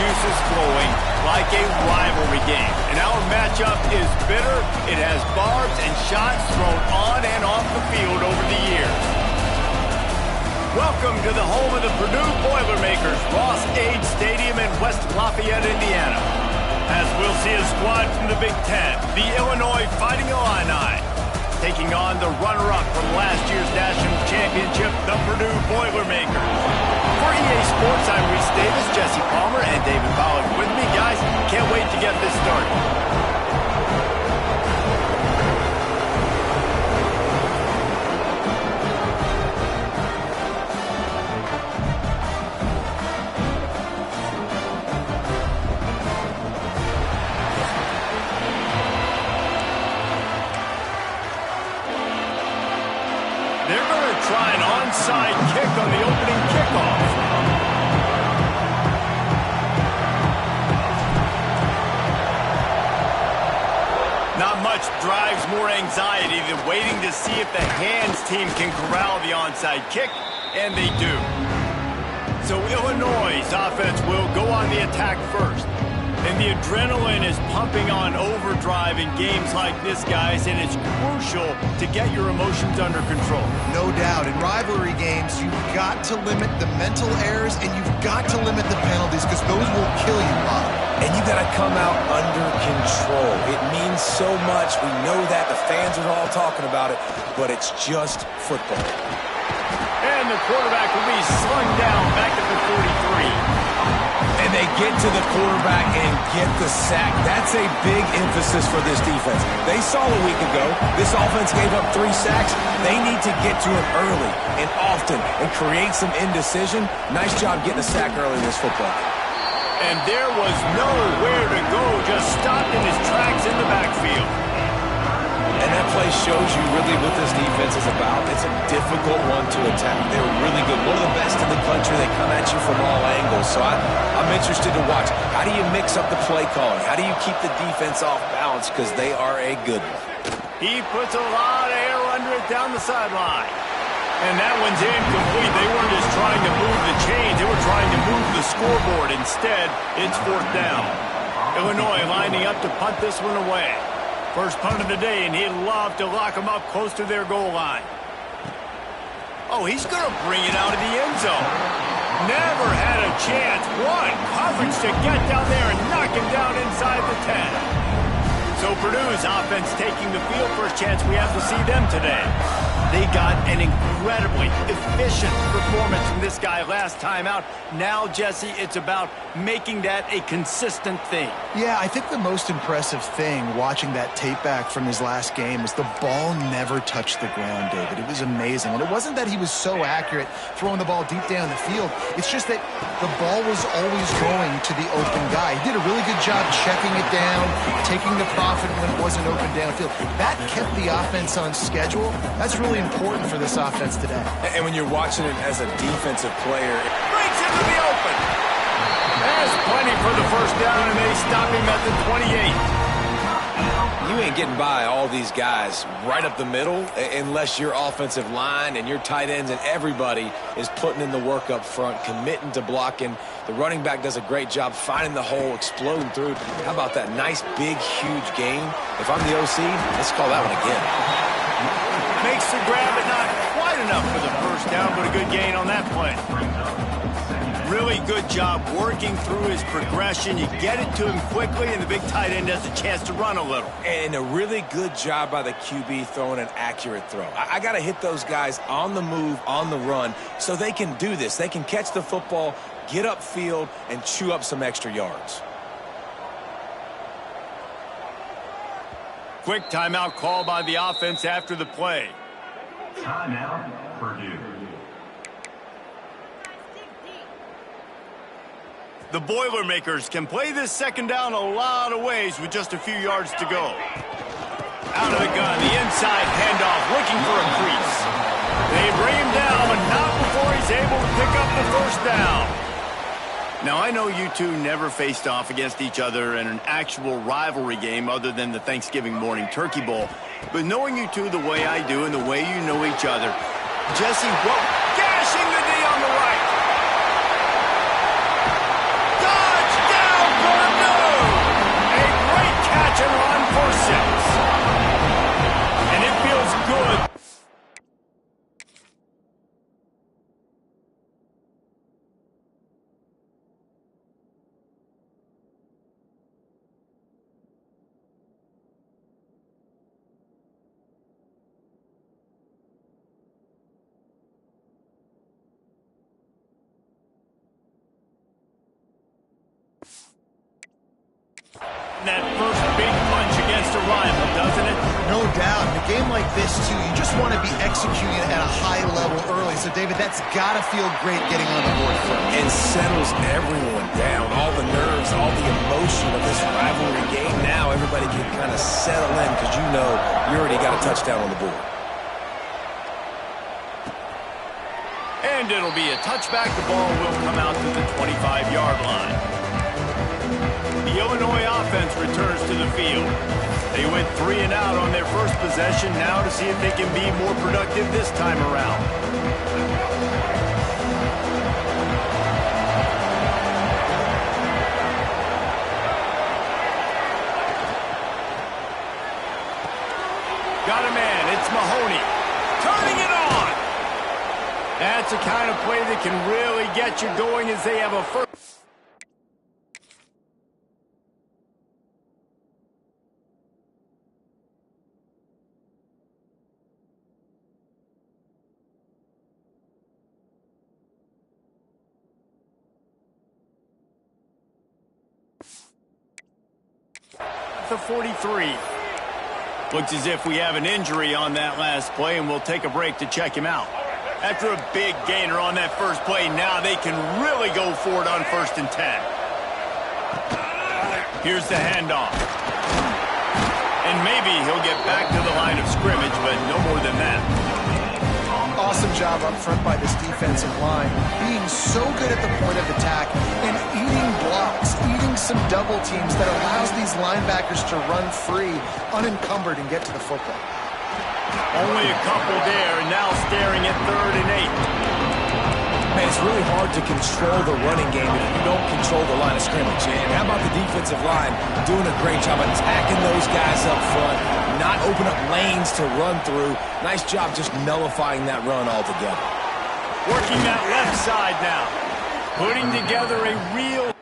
juices flowing like a rivalry game. And our matchup is bitter. It has barbs and shots thrown on and off the field over the years. Welcome to the home of the Purdue Boilermakers, Ross Age Stadium in West Lafayette, Indiana. As we'll see a squad from the Big Ten, the Illinois Fighting Illini, taking on the runner-up from last year's national championship, the Purdue Boilermakers. For EA Sports, I'm Reese Davis, Jesse Palmer, and David Pollack with me. Guys, can't wait to get this started. They're going to try an onside kick on the opening kickoff. Not much drives more anxiety than waiting to see if the hands team can corral the onside kick, and they do. So Illinois' offense will go on the attack first. And the adrenaline is pumping on overdrive in games like this, guys, and it's crucial to get your emotions under control. No doubt. In rivalry games, you've got to limit the mental errors, and you've got to limit the penalties, because those will kill you, Bob. And you got to come out under control. It means so much. We know that. The fans are all talking about it, but it's just football. And the quarterback will be slung down back at the 43. And they get to the quarterback and get the sack. That's a big emphasis for this defense. They saw a week ago, this offense gave up 3 sacks. They need to get to it early and often and create some indecision. Nice job getting a sack early in this football game. And there was nowhere to go, just stopped in his tracks in the backfield. And that play shows you really what this defense is about. It's a difficult one to attack. They're really good. One of the best in the country. They come at you from all angles. So I'm interested to watch. How do you mix up the play calling? How do you keep the defense off balance? Because they are a good one. He puts a lot of air under it down the sideline. And that one's incomplete. They weren't just trying to move the chains. They were trying to move the scoreboard. Instead, it's 4th down. Illinois lining up to punt this one away. First punt of the day, and he'd love to lock them up close to their goal line. Oh, he's going to bring it out of the end zone. Never had a chance. One coverage to get down there and knock him down inside the 10. So Purdue's offense taking the field. First chance we have to see them today. They got an incredibly efficient performance from this guy last time out. Now, Jesse, it's about making that a consistent thing. Yeah, I think the most impressive thing watching that tape back from his last game was the ball never touched the ground, David. It was amazing. And it wasn't that he was so accurate throwing the ball deep down the field. It's just that the ball was always going to the open guy. He did a really good job checking it down, taking the profit when it wasn't open downfield. That kept the offense on schedule. That's really important for this offense today. And when you're watching it as a defensive player, breaks into the open. There's plenty for the first down, and they stop him at the 28. you ain't getting by all these guys right up the middle unless your offensive line and your tight ends and everybody is putting in the work up front, committing to blocking. The running back does a great job finding the hole, exploding through. How about that nice, big, huge gain? If I'm the OC, let's call that one again. Makes the grab, but not quite enough for the first down, but a good gain on that play. Really good job working through his progression. You get it to him quickly, and the big tight end has a chance to run a little. And a really good job by the QB throwing an accurate throw. I got to hit those guys on the move, on the run, so they can do this. They can catch the football, get upfield, and chew up some extra yards. Quick timeout call by the offense after the play. Timeout, Purdue. The Boilermakers can play this second down a lot of ways with just a few yards to go. Out of the gun, the inside handoff, looking for a crease. They bring him down, but not before he's able to pick up the first down. Now, I know you two never faced off against each other in an actual rivalry game other than the Thanksgiving morning Turkey Bowl. But knowing you two the way I do and the way you know each other, Jesse, gashing the knee on the right. Touchdown! that first big punch against a rival, doesn't it? No doubt. In a game like this, too, you just want to be executing at a high level early. So, David, that's got to feel great getting on the board first. And settles everyone down. All the nerves, all the emotion of this rivalry game. Now everybody can kind of settle in because you know you already got a touchdown on the board. And it'll be a touchback. The ball will come out to the 25-yard line. The Illinois offense returns to the field. They went 3 and out on their first possession. Now to see if they can be more productive this time around. Got a man. It's Mahoney. Turning it on. That's the kind of play that can really get you going as they have a first. The 43. Looks as if we have an injury on that last play, and we'll take a break to check him out. After a big gainer on that first play, now they can really go for it on 1st and 10. Here's the handoff. And maybe he'll get back to the line of scrimmage, but no more than that. Awesome job up front by this defensive line, being so good at the point of attack and eating blocks, eating some double teams that allows these linebackers to run free, unencumbered, and get to the football. Only a couple there, and now staring at 3rd and 8. Man, it's really hard to control the running game if you don't control the line of scrimmage. And how about the defensive line doing a great job attacking those guys up front, not open up lanes to run through. Nice job just nullifying that run altogether. Working that left side now. Putting together a real...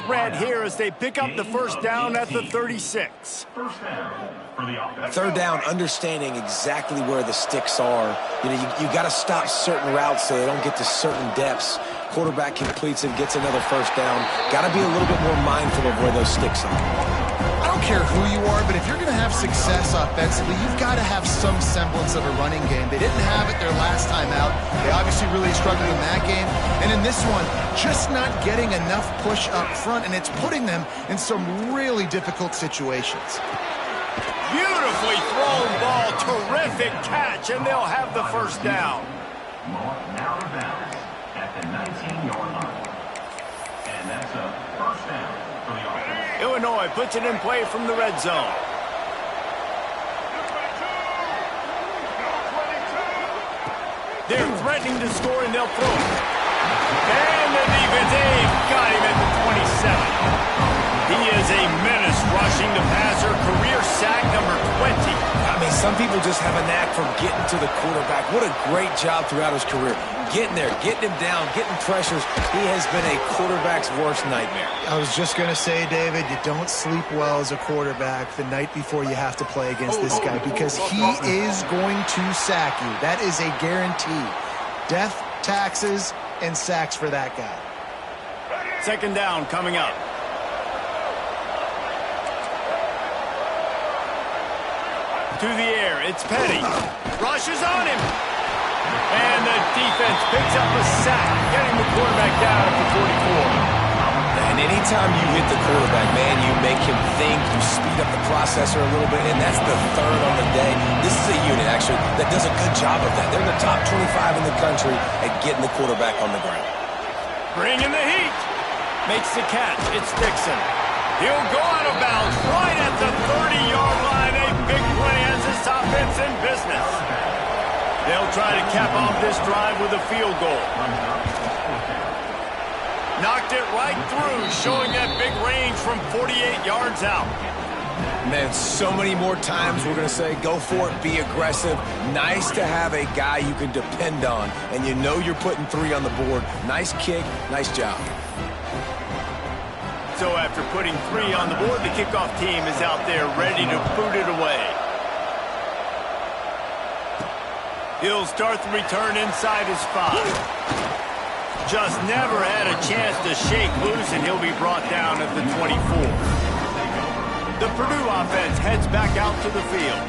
thread here as they pick up the first down at the 36. First down for the offense. 3rd down, understanding exactly where the sticks are. You know, you got to stop certain routes so they don't get to certain depths. Quarterback completes it, gets another first down. Got to be a little bit more mindful of where those sticks are. I don't care who you are, but if you're going to have success offensively, you've got to have some semblance of a running game. They didn't have it their last time out. They obviously really struggled in that game. And in this one, just not getting enough push up front, and it's putting them in some really difficult situations. Beautifully thrown ball, terrific catch, and they'll have the first down. Now to bounds at the 19-yard line. And that's a first down for the offense. Illinois puts it in play from the red zone. They're threatening to score, and they'll throw it. And the defense, they've got him at the 27. He is a menace rushing the passer. Career sack number 20. How mean, some people just have a knack for getting to the quarterback. What a great job throughout his career. Getting there, getting him down, getting pressures. He has been a quarterback's worst nightmare. I was just going to say, David, you don't sleep well as a quarterback the night before you have to play against this guy because he is going to sack you. That is a guarantee. Death, taxes, and sacks for that guy. Second down coming up. To the air, it's Petty. Rushes on him. And the defense picks up a sack, getting the quarterback down at the 44. And anytime you hit the quarterback, man, you make him think, you speed up the processor a little bit, and that's the third on the day. This is a unit, actually, that does a good job of that. They're in the top 25 in the country at getting the quarterback on the ground. Bringing the heat. Makes the catch. It's Dixon. He'll go out of bounds right at the 30-yard line. A big play as this offense in business. They'll try to cap off this drive with a field goal. Knocked it right through, showing that big range from 48 yards out. Man, so many more times we're going to say, go for it, be aggressive. Nice to have a guy you can depend on, and you know you're putting 3 on the board. Nice kick, nice job. So after putting 3 on the board, the kickoff team is out there ready to boot it away. He'll start the return inside his 5. Just never had a chance to shake loose, and he'll be brought down at the 24. The Purdue offense heads back out to the field.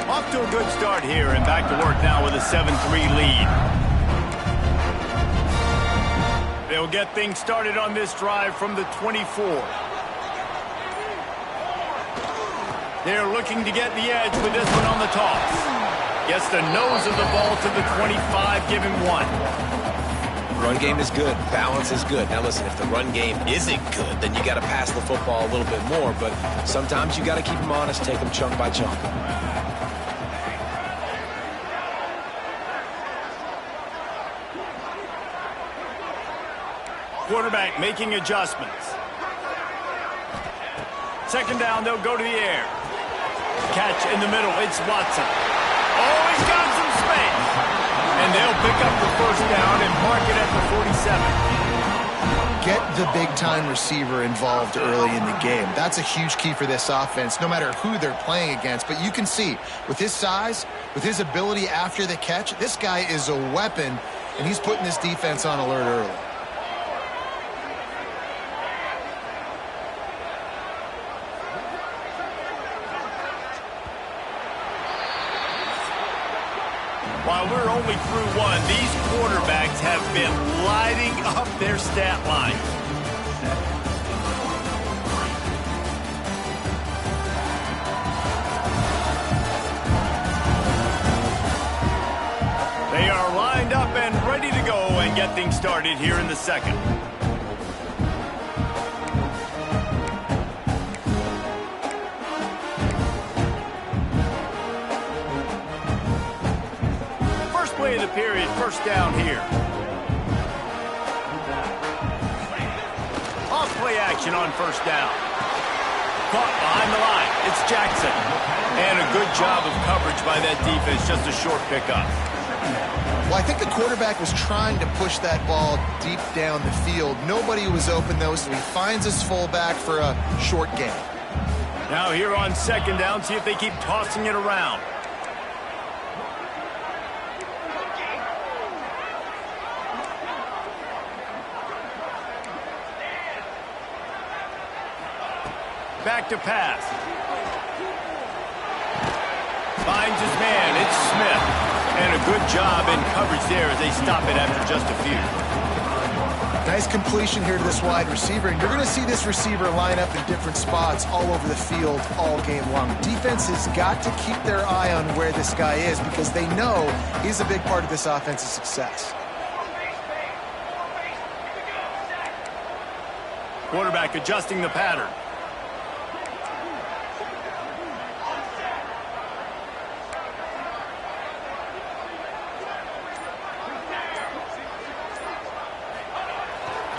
Off to a good start here, and back to work now with a 7-3 lead. They'll get things started on this drive from the 24. They're looking to get the edge with this one on the toss. Gets the nose of the ball to the 25, give him 1. Run game is good. Balance is good. Now listen, if the run game isn't good, then you got to pass the football a little bit more. But sometimes you got to keep them honest, take them chunk by chunk. Quarterback making adjustments. Second down, they'll go to the air. Catch in the middle, it's Watson. Oh, he's got some space. And they'll pick up the first down and mark it at the 47. Get the big-time receiver involved early in the game. That's a huge key for this offense, no matter who they're playing against. But you can see, with his size, with his ability after the catch, this guy is a weapon, and he's putting this defense on alert early. While we're only through 1, these quarterbacks have been lighting up their stat line. They are lined up and ready to go and get things started here in the second. Play of the period, first down here. Off play action on first down. Caught behind the line. It's Jackson. And a good job of coverage by that defense. Just a short pickup. Well, I think the quarterback was trying to push that ball deep down the field. Nobody was open, though, so he finds his fullback for a short gain. Now here on second down, see if they keep tossing it around. Back to pass. Finds his man. It's Smith. And a good job in coverage there as they stop it after just a few. Nice completion here to this wide receiver. And you're going to see this receiver line up in different spots all over the field all game long. Defense has got to keep their eye on where this guy is because they know he's a big part of this offense's success. Quarterback adjusting the pattern.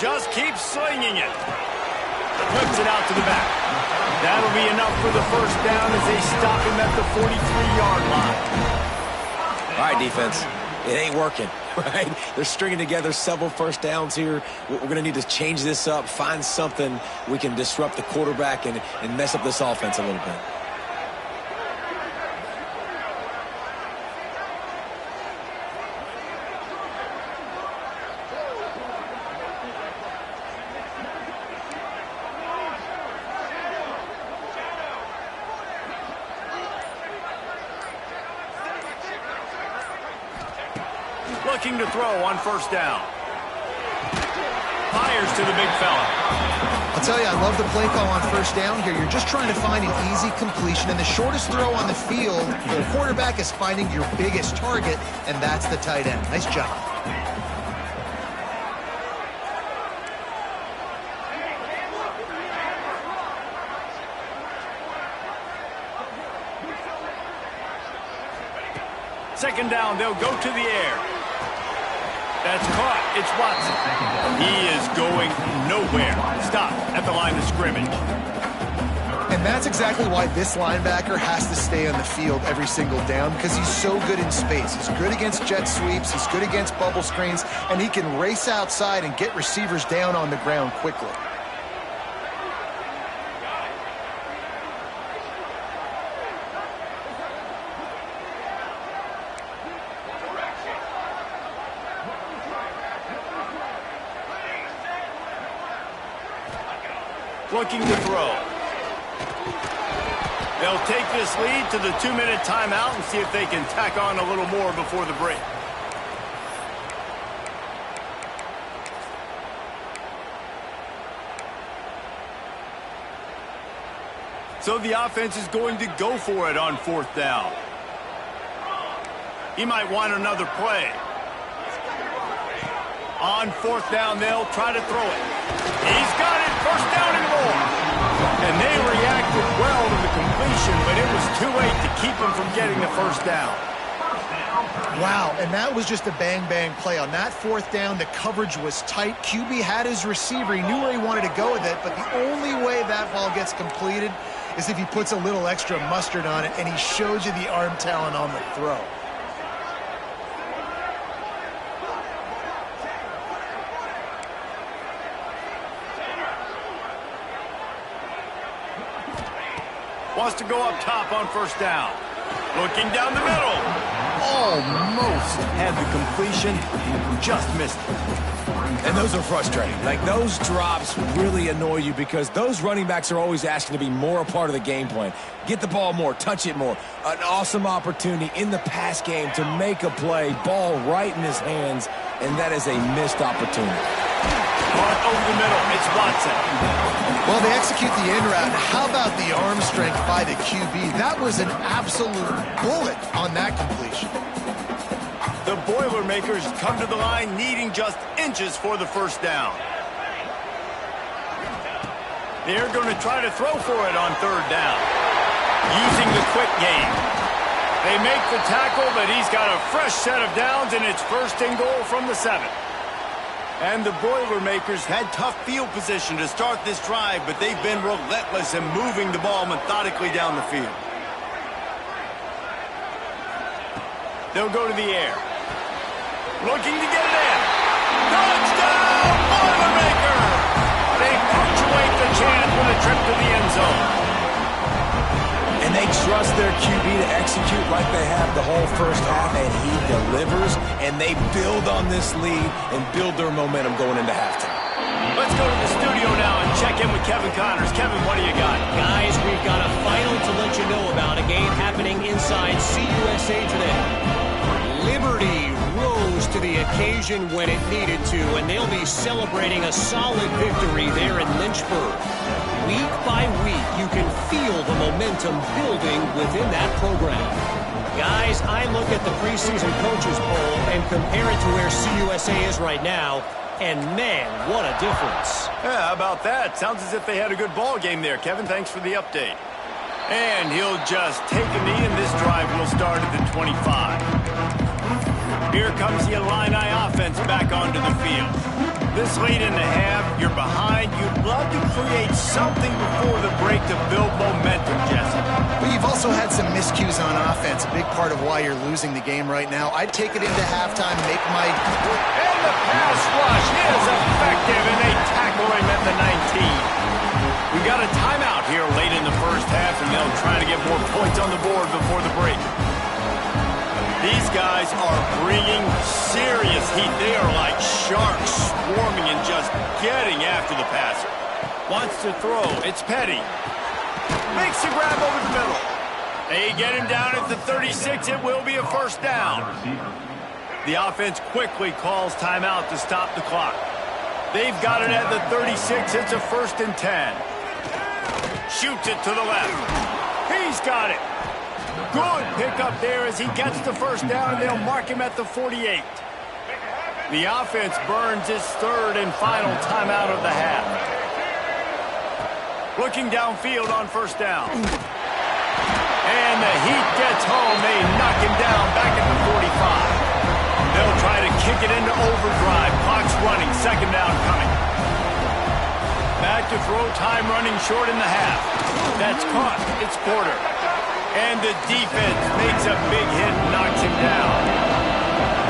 Just keeps slinging it. Flips it out to the back. That'll be enough for the first down as they stop him at the 43-yard line. All right, defense. It ain't working, right? They're stringing together several first downs here. We're going to need to change this up, find something we can disrupt the quarterback and mess up this offense a little bit. Looking to throw on first down. Fires to the big fella. I'll tell you, I love the play call on first down here. You're just trying to find an easy completion, and the shortest throw on the field, the quarterback is finding your biggest target, and that's the tight end. Nice job. Second down, they'll go to the air. That's caught. It's Watson. He is going nowhere. Stop at the line of scrimmage. And that's exactly why this linebacker has to stay on the field every single down, because he's so good in space. He's good against jet sweeps. He's good against bubble screens, and he can race outside and get receivers down on the ground quickly. Looking to throw. They'll take this lead to the 2-minute timeout and see if they can tack on a little more before the break. So the offense is going to go for it on fourth down. He might want another play. On fourth down, they'll try to throw it. He's got it. First down and more. And they reacted well to the completion, but it was too late to keep him from getting the first down. Wow, and that was just a bang-bang play. On that fourth down, the coverage was tight. QB had his receiver. He knew where he wanted to go with it, but the only way that ball gets completed is if he puts a little extra mustard on it, and he showed you the arm talent on the throw. Wants to go up top on first down. Looking down the middle. Almost had the completion. Just missed it. And those are frustrating. Like, those drops really annoy you because those running backs are always asking to be more a part of the game plan. Get the ball more, touch it more. An awesome opportunity in the pass game to make a play, ball right in his hands, and that is a missed opportunity. Caught over the middle. It's Watson. Well, they execute the in route. How about the arm strength by the QB? That was an absolute bullet on that completion. The Boilermakers come to the line needing just inches for the first down. They're going to try to throw for it on third down. Using the quick game. They make the tackle, but he's got a fresh set of downs, and it's first and goal from the 7. And the Boilermakers had tough field position to start this drive, but they've been relentless in moving the ball methodically down the field. They'll go to the air. Looking to get it in. Touchdown, Boilermaker! They punctuate the chance with a trip to the end zone. And they trust their QB to execute like they have the whole first half, and he delivers, and they build on this lead and build their momentum going into halftime. Let's go to the studio now and check in with Kevin Connors. Kevin, what do you got? Guys, we've got a final to let you know about, a game happening inside CUSA today. Liberty rose to the occasion when it needed to, and they'll be celebrating a solid victory there in Lynchburg. Week by week, you can feel the momentum building within that program. Guys, I look at the preseason coaches poll and compare it to where CUSA is right now, and man, what a difference. Yeah, how about that? Sounds as if they had a good ball game there. Kevin, thanks for the update. And he'll just take a knee, and this drive will start at the 25. Here comes the Illini offense back onto the field. This late in the half, you're behind. You'd love to create something before the break to build momentum, Jesse. But you've also had some miscues on offense, a big part of why you're losing the game right now. I'd take it into halftime, make my... And the pass rush is effective, and they tackle him at the 19. We got a timeout here late in the first half, and they'll try to get more points on the board before the break. These guys are bringing serious heat. They are like sharks swarming and just getting after the passer. Wants to throw. It's Petty. Makes the grab over the middle. They get him down at the 36. It will be a first down. The offense quickly calls timeout to stop the clock. They've got it at the 36. It's a 1st and 10. Shoots it to the left. He's got it. Good pickup there as he gets the first down, and they'll mark him at the 48. The offense burns its 3rd and final timeout of the half. Looking downfield on first down. And the Heat gets home. They knock him down back at the 45. They'll try to kick it into overdrive. Clock's running. 2nd down coming. Back to throw. Time running short in the half. That's caught. It's Porter. And the defense makes a big hit and knocks him down.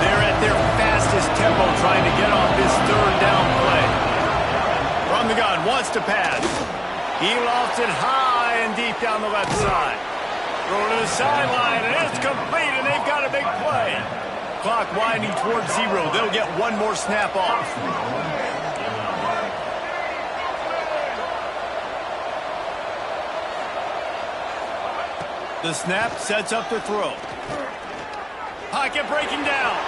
They're at their fastest tempo trying to get off this 3rd down play. From the gun, wants to pass. He lofts it high and deep down the left side. Throw to the sideline, and it's complete, and they've got a big play. Clock winding towards 0. They'll get one more snap off. The snap sets up the throw. Pocket breaking down.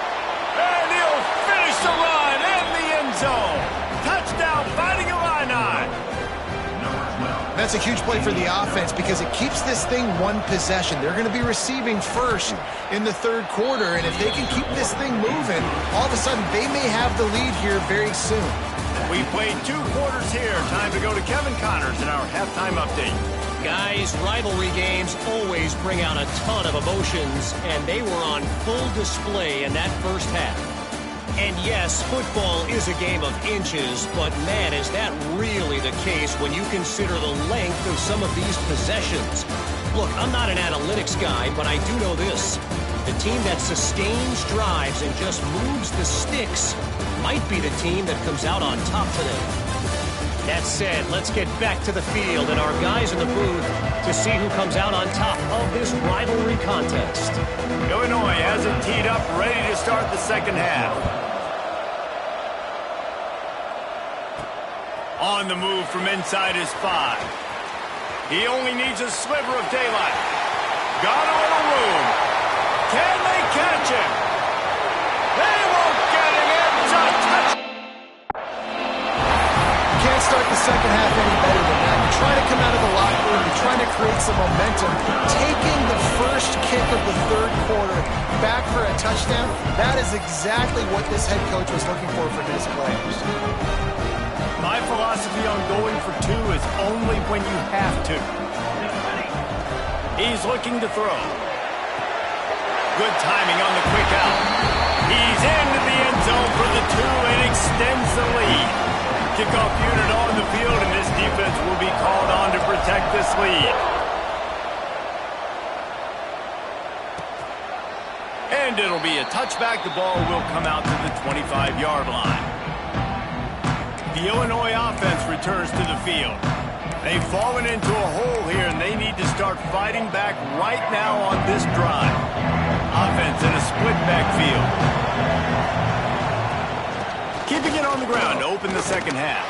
And he'll finish the run in the end zone. Touchdown, Fighting Illini. That's a huge play for the offense because it keeps this thing one possession. They're going to be receiving first in the 3rd quarter, and if they can keep this thing moving, all of a sudden they may have the lead here very soon. We played 2 quarters here. Time to go to Kevin Connors in our halftime update. Guys, rivalry games always bring out a ton of emotions, and they were on full display in that first half. And yes, football is a game of inches, but man, is that really the case when you consider the length of some of these possessions. Look, I'm not an analytics guy, but I do know this. The team that sustains drives and just moves the sticks might be the team that comes out on top today. That said, let's get back to the field and our guys in the booth to see who comes out on top of this rivalry contest. Illinois has it teed up, ready to start the 2nd half. On the move from inside his 5. He only needs a sliver of daylight. Got a little room. Can they catch him? They won't get him. It's a touch. Can't start the 2nd half any better than that. You're trying to come out of the locker room. You're trying to create some momentum. Taking the first kick of the 3rd quarter back for a touchdown, that is exactly what this head coach was looking for his players. My philosophy on going for 2 is only when you have to. He's looking to throw. Good timing on the quick out. He's into the end zone for the 2 and extends the lead. Kickoff unit on the field, and this defense will be called on to protect this lead. And it'll be a touchback. The ball will come out to the 25-yard line. The Illinois offense returns to the field. They've fallen into a hole here, and they need to start fighting back right now on this drive. Offense in a split backfield. Keeping it on the ground to open the 2nd half.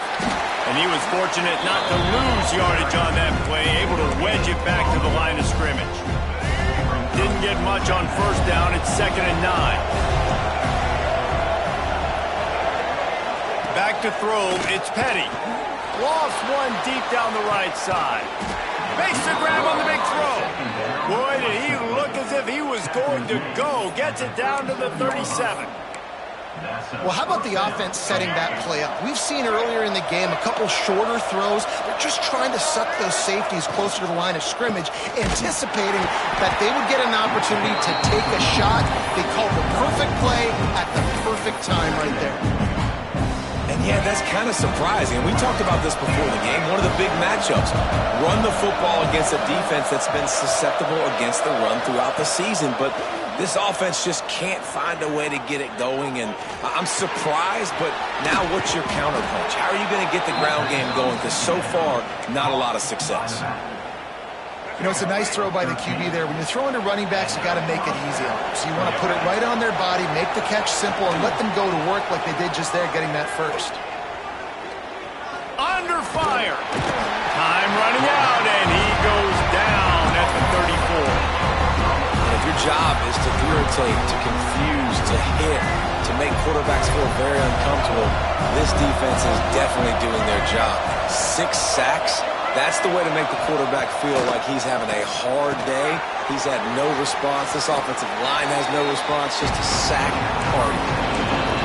And he was fortunate not to lose yardage on that play, able to wedge it back to the line of scrimmage. Didn't get much on first down. It's 2nd and 9. Back to throw, it's Petty. Lost one deep down the right side. Makes the grab on the big throw. Boy, did he look as if he was going to go. Gets it down to the 37. Well, how about the offense setting that play up? We've seen earlier in the game a couple shorter throws. They're just trying to suck those safeties closer to the line of scrimmage, anticipating that they would get an opportunity to take a shot. They called the perfect play at the perfect time right there. And Yeah, that's kind of surprising. We talked about this before the game. One of the big matchups. Run the football against a defense that's been susceptible against the run throughout the season. But this offense just can't find a way to get it going. And I'm surprised, but now what's your counterpunch? How are you going to get the ground game going? Because so far, not a lot of success. You know, it's a nice throw by the QB there. When you're throwing to running backs, you got to make it easy on them. So you want to put it right on their body, make the catch simple, and let them go to work like they did just there, getting that first. Under fire. Time running out, and he goes down at the 34. And if your job is to irritate, to confuse, to hit, to make quarterbacks feel very uncomfortable, this defense is definitely doing their job. 6 sacks. That's the way to make the quarterback feel like he's having a hard day. He's had no response. This offensive line has no response, just a sack party.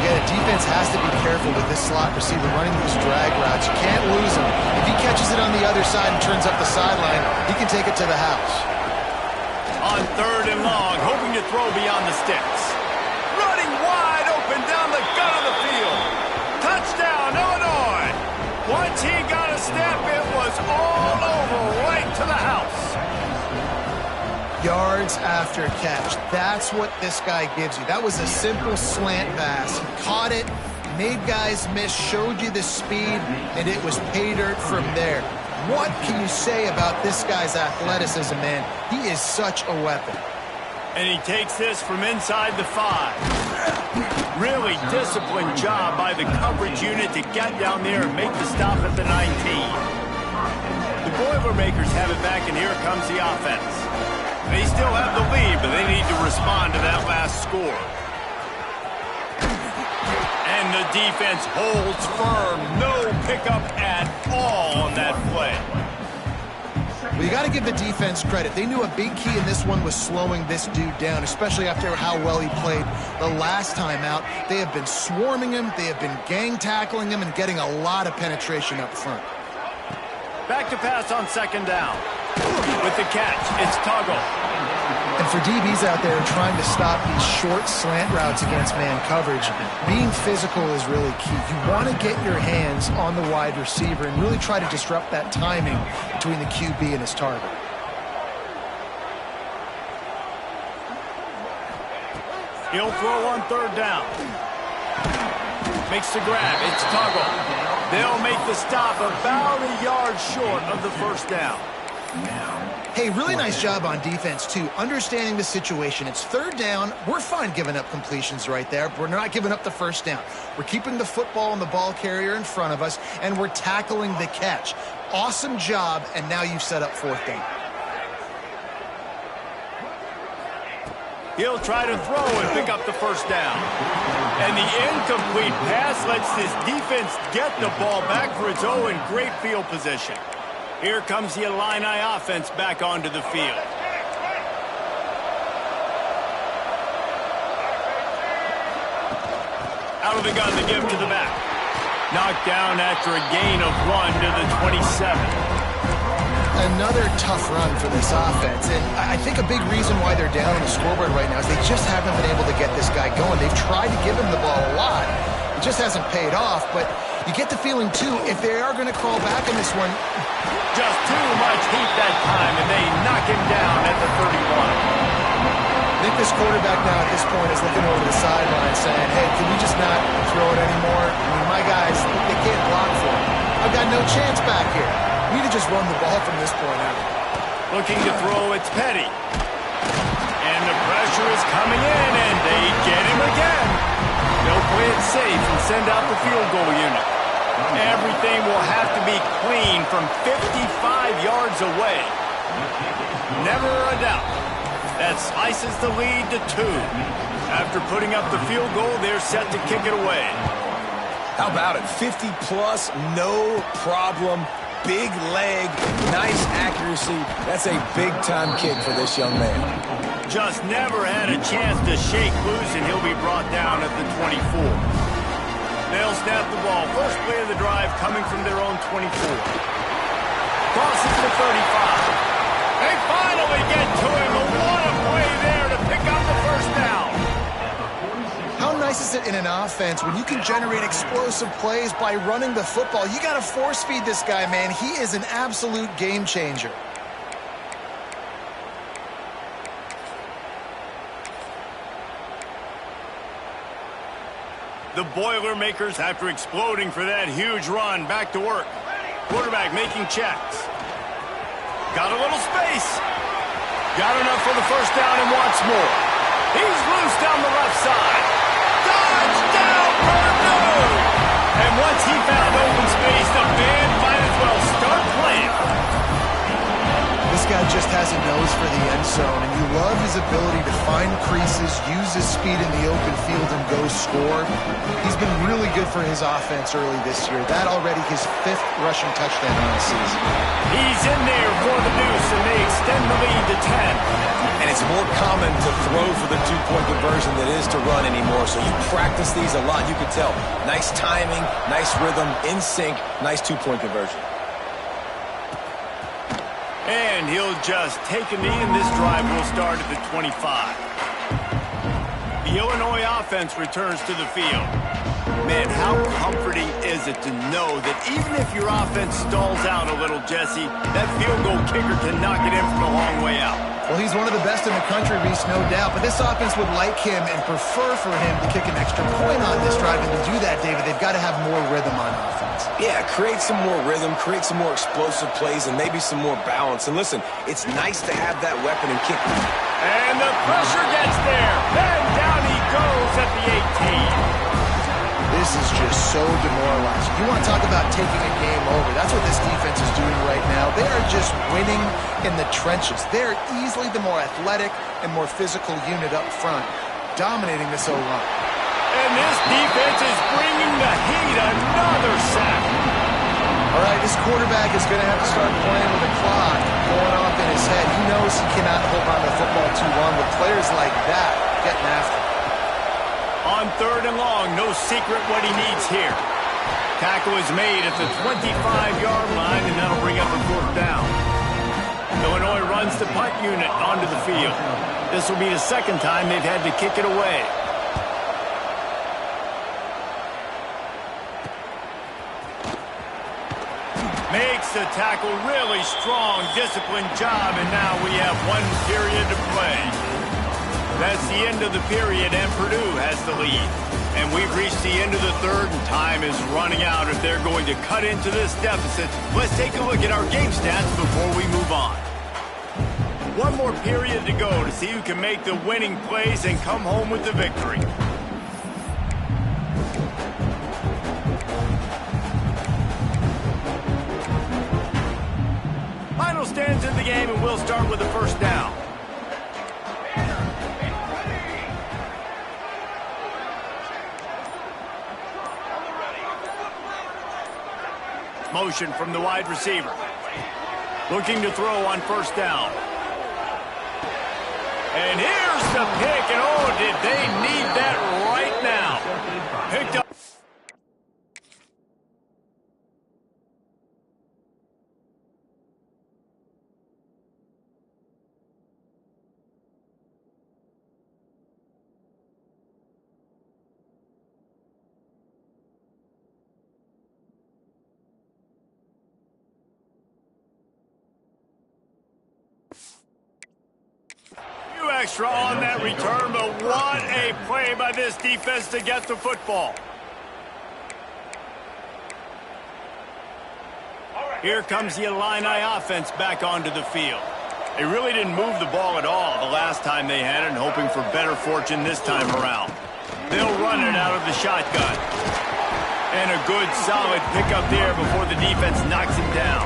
Yeah, the defense has to be careful with this slot receiver running these drag routes. You can't lose him. If he catches it on the other side and turns up the sideline, he can take it to the house. On 3rd and long, hoping to throw beyond the sticks. Running wide open down the gut of the field. Touchdown, Illinois. Once he got a step, it was all over, right to the house. Yards after catch. That's what this guy gives you. That was a simple slant pass. He caught it, made guys miss, showed you the speed, and it was pay dirt from there. What can you say about this guy's athleticism, man? He is such a weapon. And he takes this from inside the 5. Really disciplined job by the coverage unit to get down there and make the stop at the 19. The Boilermakers have it back, and here comes the offense. They still have the lead, but they need to respond to that last score. And the defense holds firm. No pickup at all on that play. Well, you got to give the defense credit. They knew a big key in this one was slowing this dude down, especially after how well he played the last time out. They have been swarming him. They have been gang tackling him and getting a lot of penetration up front. Back to pass on 2nd down. With the catch, it's Tuggle. And for DBs out there trying to stop these short slant routes against man coverage, being physical is really key. You want to get your hands on the wide receiver and really try to disrupt that timing between the QB and his target. He'll throw on 3rd down. Makes the grab. It's Tuggle. They'll make the stop about a yard short of the 1st down. Hey, really nice job on defense, too. Understanding the situation. It's 3rd down. We're fine giving up completions right there. We're not giving up the 1st down. We're keeping the football and the ball carrier in front of us, and we're tackling the catch. Awesome job, and now you've set up 4th down. He'll try to throw and pick up the 1st down. And the incomplete pass lets this defense get the ball back for its own in great field position. Here comes the Illini offense back onto the field. Out of the gun, the give to the back. Knocked down after a gain of 1 to the 27. Another tough run for this offense, and I think a big reason why they're down on the scoreboard right now is they just haven't been able to get this guy going. They've tried to give him the ball a lot. It just hasn't paid off, but you get the feeling, too, if they are going to crawl back in this one. Just too much heat that time, and they knock him down at the 31. I think this quarterback now at this point is looking over the sideline saying, hey, can we just not throw it anymore? I mean, my guys, they can't block for it. I've got no chance back here. We need to just run the ball from this point out. Looking to throw, it's Petty. And the pressure is coming in, and they get him again. They'll play it safe and send out the field goal unit. Everything will have to be clean from 55 yards away. Never a doubt. That slices the lead to 2. After putting up the field goal, they're set to kick it away. How about it? 50-plus, no problem. Big leg, nice accuracy. That's a big-time kick for this young man. Just never had a chance to shake loose, and he'll be brought down at the 24. They'll snap the ball. First play of the drive coming from their own 24. Crosses the 35. They finally get to him. What a play there to pick up the 1st down. How nice is it in an offense when you can generate explosive plays by running the football? You got to force feed this guy, man. He is an absolute game changer. The Boilermakers, after exploding for that huge run, back to work. Quarterback making checks. Got a little space. Got enough for the first down and wants more. He's loose down the left side. Touchdown, Purdue! And once he found open space, the band might as well start playing. This guy just has a nose for the end zone, and you love his ability to find creases, use his speed in the open field, and go score. He's been really good for his offense early this year. That already his 5th rushing touchdown on the season. He's in there for the deuce, and they extend the lead to 10. And it's more common to throw for the two-point conversion than it is to run anymore. So you practice these a lot. You can tell. Nice timing, nice rhythm, in sync, nice two-point conversion. And he'll just take a knee, and this drive will start at the 25. The Illinois offense returns to the field. Man, how comforting is it to know that even if your offense stalls out a little, Jesse, that field goal kicker can knock it in from a long way out. Well, he's one of the best in the country, Reese, no doubt. But this offense would like him and prefer for him to kick an extra point on this drive. And to do that, David, they've got to have more rhythm on offense. Yeah, create some more rhythm, create some more explosive plays, and maybe some more balance. And listen, it's nice to have that weapon and kick. And the pressure gets there. And down he goes at the 18. This is just so demoralizing. You want to talk about taking a game over. That's what this defense is doing right now. They are just winning in the trenches. They're easily the more athletic and more physical unit up front, dominating this O-line. And this defense is bringing the heat. Another sack. All right, this quarterback is going to have to start playing with the clock going off in his head. He knows he cannot hold on to the football too long with players like that getting after him. On 3rd and long, no secret what he needs here. Tackle is made at the 25-yard line, and that'll bring up a 4th down. Illinois runs the punt unit onto the field. This will be the 2nd time they've had to kick it away. Makes the tackle really strong, disciplined job, and now we have 1 period to play. That's the end of the period, and Purdue has the lead. And we've reached the end of the 3rd, and time is running out if they're going to cut into this deficit. Let's take a look at our game stats before we move on. 1 more period to go to see who can make the winning plays and come home with the victory. Final stands in the game, and we'll start with the 1st down. Motion from the wide receiver. Looking to throw on 1st down. And here's the pick, and oh, did they need that right now. Picked up. Extra on that return, but what a play by this defense to get the football. Here comes the Illini offense back onto the field. They really didn't move the ball at all the last time they had it, and hoping for better fortune this time around. They'll run it out of the shotgun. And a good solid pickup there before the defense knocks him down.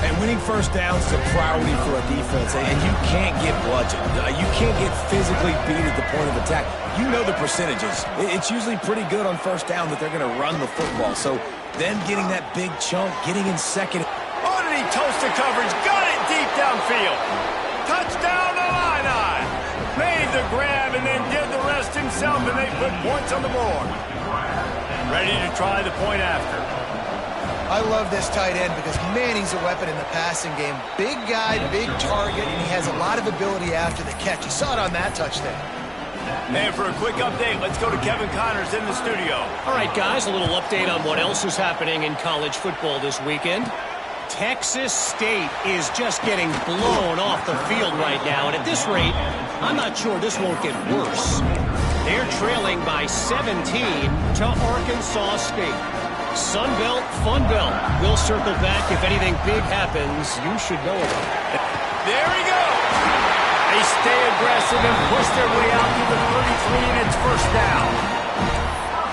And winning 1st downs is a priority for a defense, and you can't get bludgeoned. You can't get physically beat at the point of attack. You know the percentages. It's usually pretty good on 1st down that they're going to run the football. So then getting that big chunk, getting in 2nd. Oh, did he toast the coverage? Got it deep downfield. Touchdown, Illini. Made the grab and then did the rest himself, and they put points on the board. Ready to try the point after. I love this tight end because, man, he's a weapon in the passing game. Big guy, big target, and he has a lot of ability after the catch. You saw it on that touchdown. And for a quick update, let's go to Kevin Connors in the studio. All right, guys, a little update on what else is happening in college football this weekend. Texas State is just getting blown off the field right now, and at this rate, I'm not sure this won't get worse. They're trailing by 17 to Arkansas State. Sunbelt, Funbelt. We'll circle back if anything big happens. You should know about it. There we go. They stay aggressive and push their way out to the 33, and it's first down.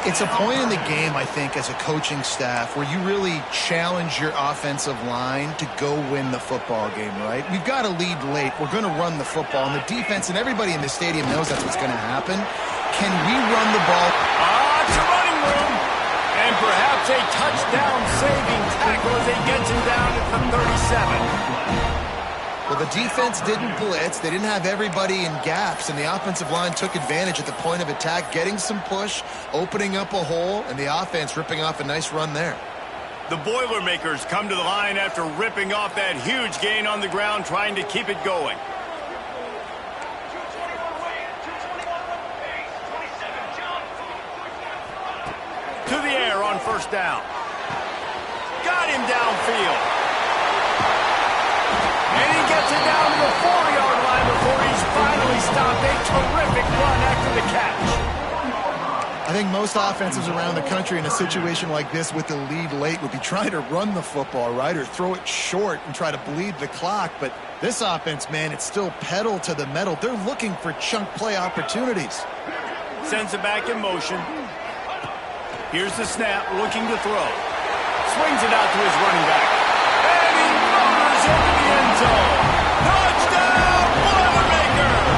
It's a point in the game, I think, as a coaching staff where you really challenge your offensive line to go win the football game, right? We've got to lead late. We're going to run the football, and the defense and everybody in the stadium knows that's what's going to happen. Can we run the ball? It's a running room. And perhaps a touchdown-saving tackle as he gets him down at the 37. Well, the defense didn't blitz. They didn't have everybody in gaps, and the offensive line took advantage at the point of attack, getting some push, opening up a hole, and the offense ripping off a nice run there. The Boilermakers come to the line after ripping off that huge gain on the ground, trying to keep it going. To the air on first down. Got him downfield. And he gets it down to the 4-yard line before he's finally stopped. A terrific run after the catch. I think most offenses around the country in a situation like this with the lead late would be trying to run the football, right, or throw it short and try to bleed the clock. But this offense, man, it's still pedal to the metal. They're looking for chunk play opportunities. Sends it back in motion. Here's the snap, looking to throw. Swings it out to his running back. And he motors into the end zone. Touchdown, Boilermakers!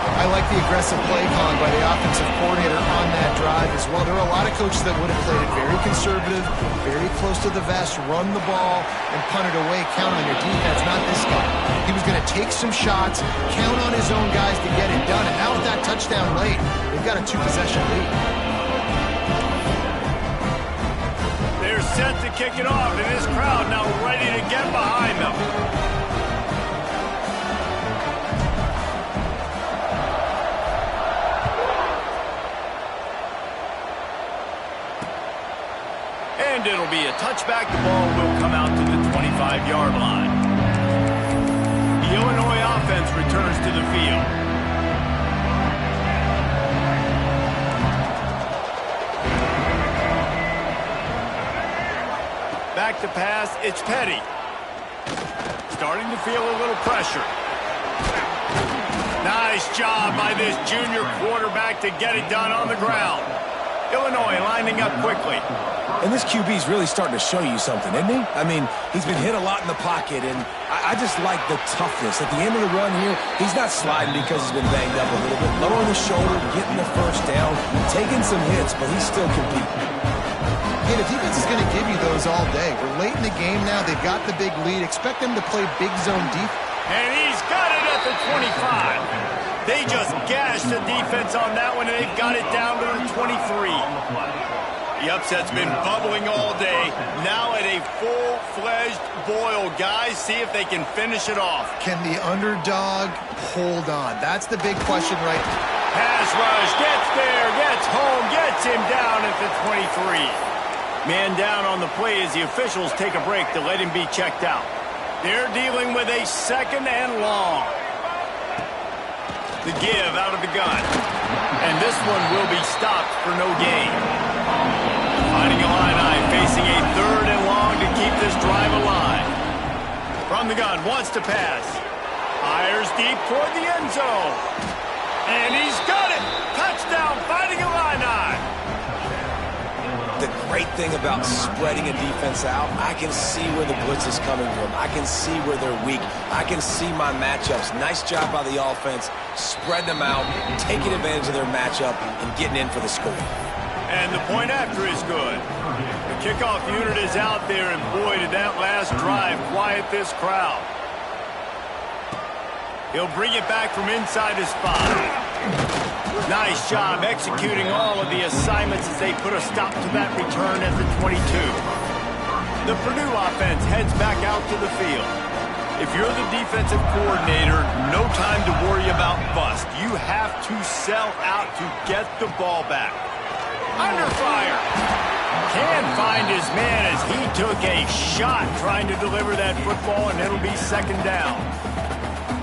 I like the aggressive play calling by the offensive coordinator on that drive as well. There are a lot of coaches that would have played it very conservative, very close to the vest, run the ball, and punt it away, count on your defense. Not this guy. He was going to take some shots, count on his own guys to get it done. And now with that touchdown late, they've got a 2-possession lead. They're set to kick it off, and this crowd now ready to get behind them. And it'll be a touchback. The ball will come out to the 25-yard line. The Illinois offense returns to the field. Back to pass, it's Petty. Starting to feel a little pressure. Nice job by this junior quarterback to get it done on the ground. Illinois lining up quickly. And this QB's really starting to show you something, isn't he? I mean, he's been hit a lot in the pocket, and I just like the toughness. At the end of the run here, he's not sliding because he's been banged up a little bit. Lowering the shoulder, getting the first down, taking some hits, but he's still competing. Hey, the defense is going to give you those all day. We're late in the game now. They've got the big lead. Expect them to play big zone defense. And he's got it at the 25. They just gashed the defense on that one, and they've got it down to the 23. The upset's been bubbling all day. Now at a full-fledged boil. Guys, see if they can finish it off. Can the underdog hold on? That's the big question right now. Pass rush, gets there, gets home, gets him down at the 23. Man down on the play as the officials take a break to let him be checked out. They're dealing with a second and long. The give out of the gun. And this one will be stopped for no gain. Fighting Illini facing a third and long to keep this drive alive. From the gun, wants to pass. Fires deep toward the end zone. And he's got it. Touchdown, Fighting Illini. The great thing about spreading a defense out, I can see where the blitz is coming from. I can see where they're weak. I can see my matchups. Nice job by the offense, spreading them out, taking advantage of their matchup, and getting in for the score. And the point after is good. The kickoff unit is out there, and boy, did that last drive quiet this crowd. He'll bring it back from inside his 5. Nice job executing all of the assignments as they put a stop to that return at the 22. The Purdue offense heads back out to the field. If you're the defensive coordinator, no time to worry about bust. You have to sell out to get the ball back. Under fire. Can't find his man as he took a shot trying to deliver that football, and it'll be second down.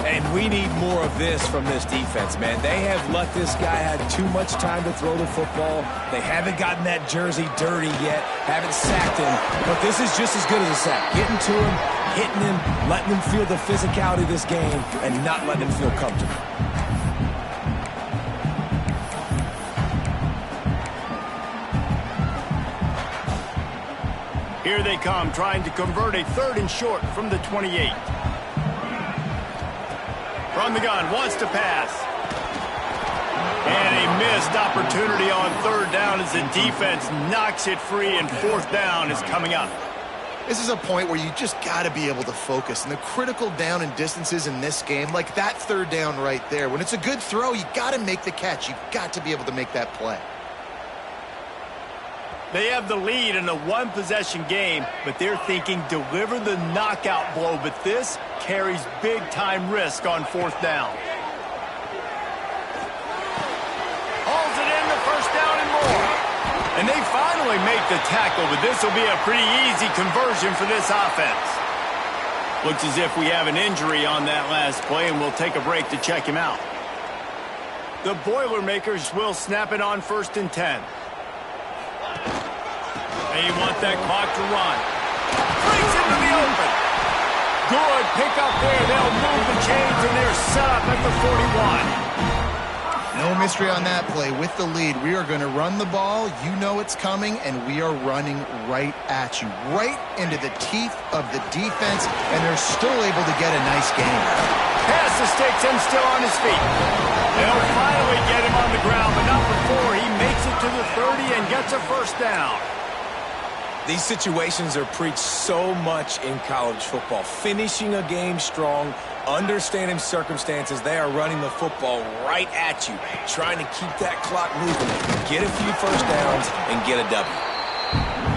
And we need more of this from this defense, man. They have let this guy have too much time to throw the football. They haven't gotten that jersey dirty yet, haven't sacked him. But this is just as good as a sack. Getting to him, hitting him, letting him feel the physicality of this game, and not letting him feel comfortable. Here they come, trying to convert a 3rd and short from the 28. From the gun, wants to pass. And a missed opportunity on 3rd down as the defense knocks it free, and 4th down is coming up. This is a point where you just got to be able to focus. And the critical down and distances in this game, like that 3rd down right there, when it's a good throw, you got to make the catch. You've got to be able to make that play. They have the lead in a one-possession game, but they're thinking deliver the knockout blow, but this carries big-time risk on 4th down. Hauls it in, the 1st down and more. And they finally make the tackle, but this will be a pretty easy conversion for this offense. Looks as if we have an injury on that last play, and we'll take a break to check him out. The Boilermakers will snap it on 1st and 10. They want that clock to run. Brings into the open. Good pick up there. They'll move the chains, and they're set up at the 41. No mystery on that play. With the lead, we are going to run the ball. You know it's coming, and we are running right at you. Right into the teeth of the defense, and they're still able to get a nice game. Pass the sticks and still on his feet. They'll finally get him on the ground, but not before he makes it to the 30 and gets a 1st down. These situations are preached so much in college football. Finishing a game strong, understanding circumstances. They are running the football right at you, trying to keep that clock moving, get a few 1st downs, and get a W.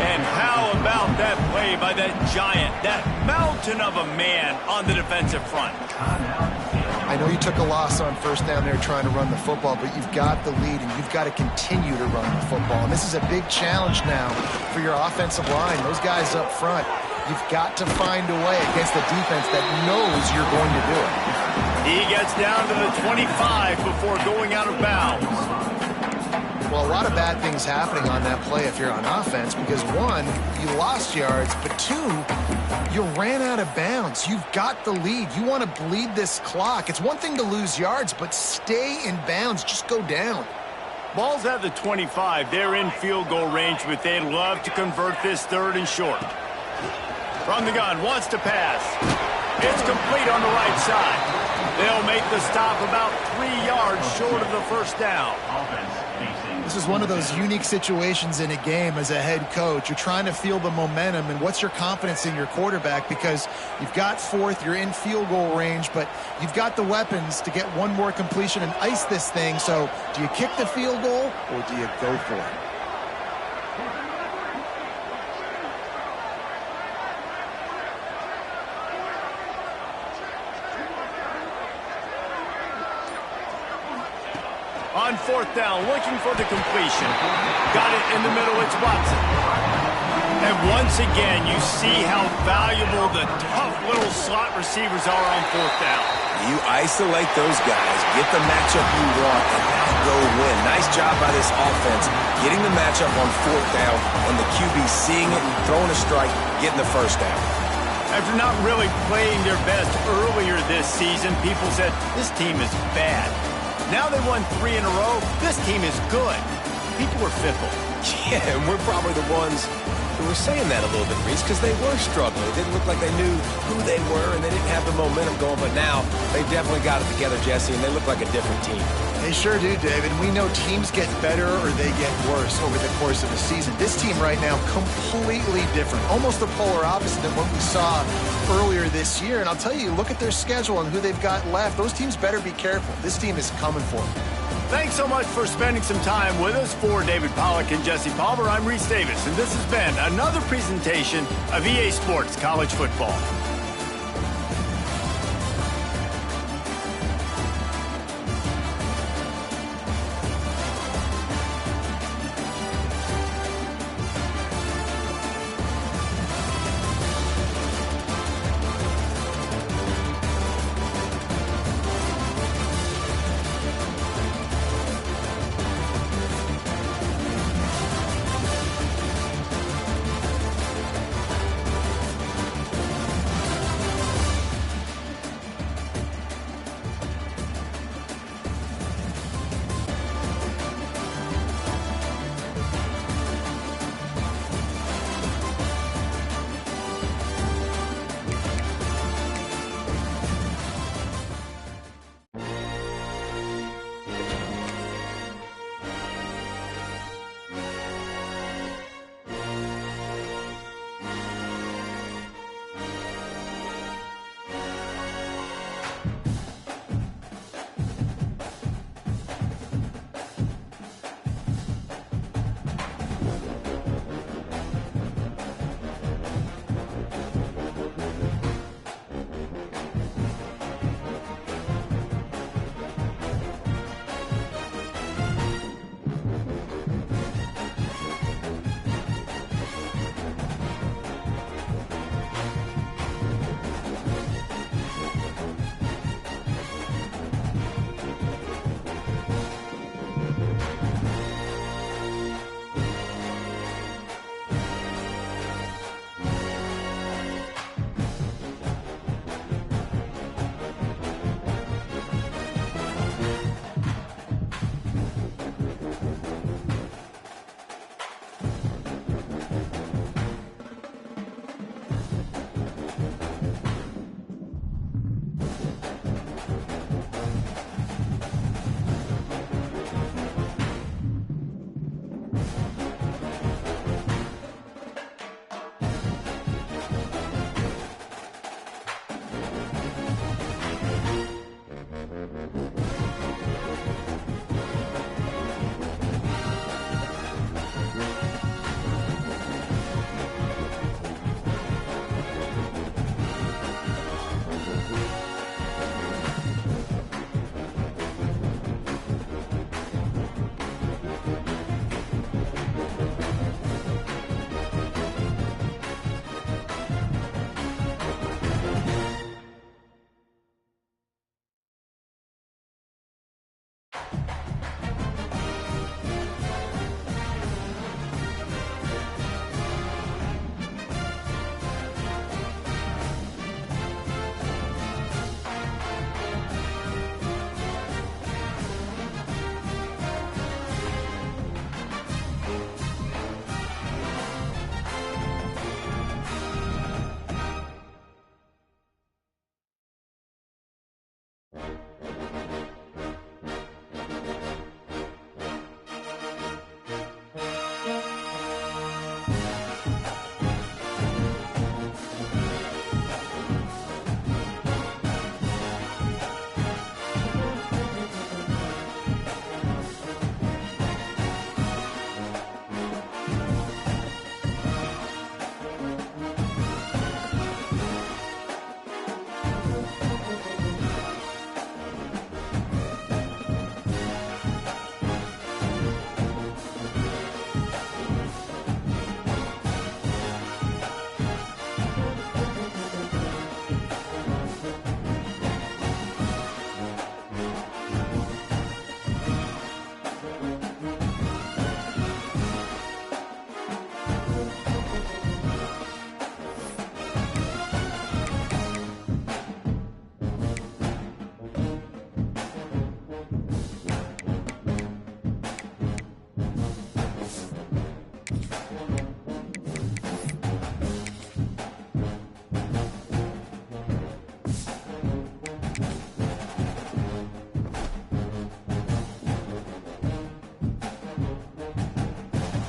And how about that play by that giant, that mountain of a man on the defensive front? I know you took a loss on 1st down there trying to run the football, but you've got the lead, and you've got to continue to run the football. And this is a big challenge now for your offensive line. Those guys up front, you've got to find a way against the defense that knows you're going to do it. He gets down to the 25 before going out of bounds. Well, a lot of bad things happening on that play if you're on offense because, 1, you lost yards, but 2, you ran out of bounds. You've got the lead. You want to bleed this clock. It's one thing to lose yards, but stay in bounds. Just go down. Ball's at the 25. They're in field goal range, but they'd love to convert this 3rd and short. From the gun, wants to pass. It's complete on the right side. They'll make the stop about 3 yards short of the 1st down. This is one of those unique situations in a game as a head coach. You're trying to feel the momentum, and what's your confidence in your quarterback? Because you've got 4th, you're in field goal range, but you've got the weapons to get one more completion and ice this thing. So do you kick the field goal, or do you go for it? On 4th down, looking for the completion. Got it in the middle, it's Watson. And once again, you see how valuable the tough little slot receivers are on 4th down. You isolate those guys, get the matchup you want, and now go win. Nice job by this offense, getting the matchup on 4th down, and the QB seeing it, throwing a strike, getting the 1st down. After not really playing their best earlier this season, people said, this team is bad. Now they won 3 in a row. This team is good. People were fickle. Yeah, and we're probably the ones who were saying that a little bit, Reese, because they were struggling. It didn't look like they knew who they were, and they didn't have the momentum going. But now they've definitely got it together, Jesse, and they look like a different team. They sure do, David. We know teams get better or they get worse over the course of the season. This team right now, completely different. Almost the polar opposite than what we saw earlier this year. And I'll tell you, look at their schedule and who they've got left. Those teams better be careful. This team is coming for them. Thanks so much for spending some time with us. For David Pollack and Jesse Palmer, I'm Reese Davis, and this has been another presentation of EA Sports College Football.